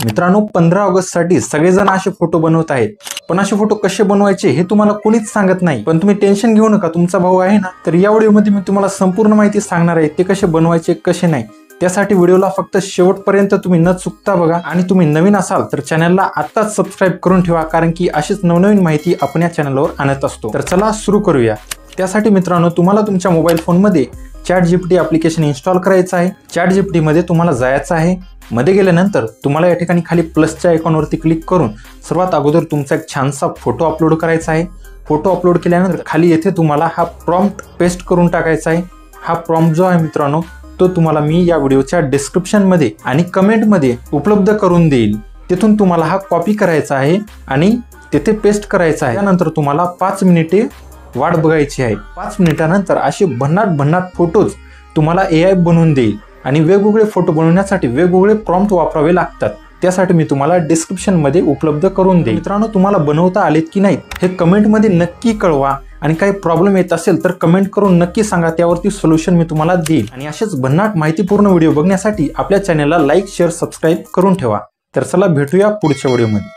मित्रांनो 15 ऑगस्ट साठी सगळेजण असे फोटो बनवत आहेत, पण असे फोटो कसे बनवायचे हे तुम्हाला कोणीच सांगत नाही। पण तुम्ही टेन्शन घेऊ नका, तुमचा भाऊ आहे ना, तर या व्हिडिओमध्ये मी तुम्हाला संपूर्ण माहिती सांगणार आहे, ते कसे बनवायचे कसे नाही। त्यासाठी व्हिडिओला फक्त शेवटपर्यंत तुम्ही न चुकता बघा आणि तुम्ही नवीन असाल तर चॅनलला आत्ताच सबस्क्राइब करून ठेवा, कारण की अशीच नवनवीन माहिती आपण या चॅनलवर आणत असतो। तर चला सुरू करूया। त्यासाठी मित्रांनो तुम्हाला तुमच्या मोबाईल फोनमध्ये ChatGPT ॲप्लिकेशन इन्स्टॉल करायचं आहे। ChatGPT मध्ये तुम्हाला जायचं आहे। मध्ये गेल्यानंतर तुम्हाला या ठिकाणी खाली प्लसच्या आयकॉनवरती क्लिक करून सर्वात अगोदर तुमचा एक छानसा फोटो अपलोड करायचा आहे। फोटो अपलोड केल्यानंतर खाली येथे तुम्हाला हा प्रॉम्प्ट पेस्ट करून टाकायचा आहे। हा प्रॉम्प्ट जो आहे मित्रांनो तो तुम्हाला मी या व्हिडिओच्या डिस्क्रिप्शन मध्ये आणि कमेंट मध्ये उपलब्ध करून देईल। तिथून तुम्हाला हा कॉपी करायचा आहे आणि तिथे पेस्ट करायचा आहे। त्यानंतर तुम्हाला 5 मिनिटे वाट बघायची आहे। 5 मिनिटानंतर असे भन्नाट फोटोज तुम्हाला AI बनवून देईल आणि वेगवेगळे फोटो बनवण्यासाठी वेगवेगळे प्रॉम्प्ट वापरावे लागतात। त्यासाठी मी तुम्हाला डिस्क्रिप्शन मध्ये उपलब्ध करून देईल। मित्रांनो तुम्हाला बनवता आलेत की नाहीत हे कमेंट मध्ये नक्की कळवा आणि काही प्रॉब्लेम येत असेल तर कमेंट करून नक्की सांगा, त्यावरती सोल्युशन मी तुम्हाला देईल। आणि असेच भन्नाट माहितीपूर्ण व्हिडिओ बघण्यासाठी आपल्या चॅनलला लाईक शेअर सबस्क्राइब करून ठेवा। तर चला भेटूया पुढच्या व्हिडिओमध्ये।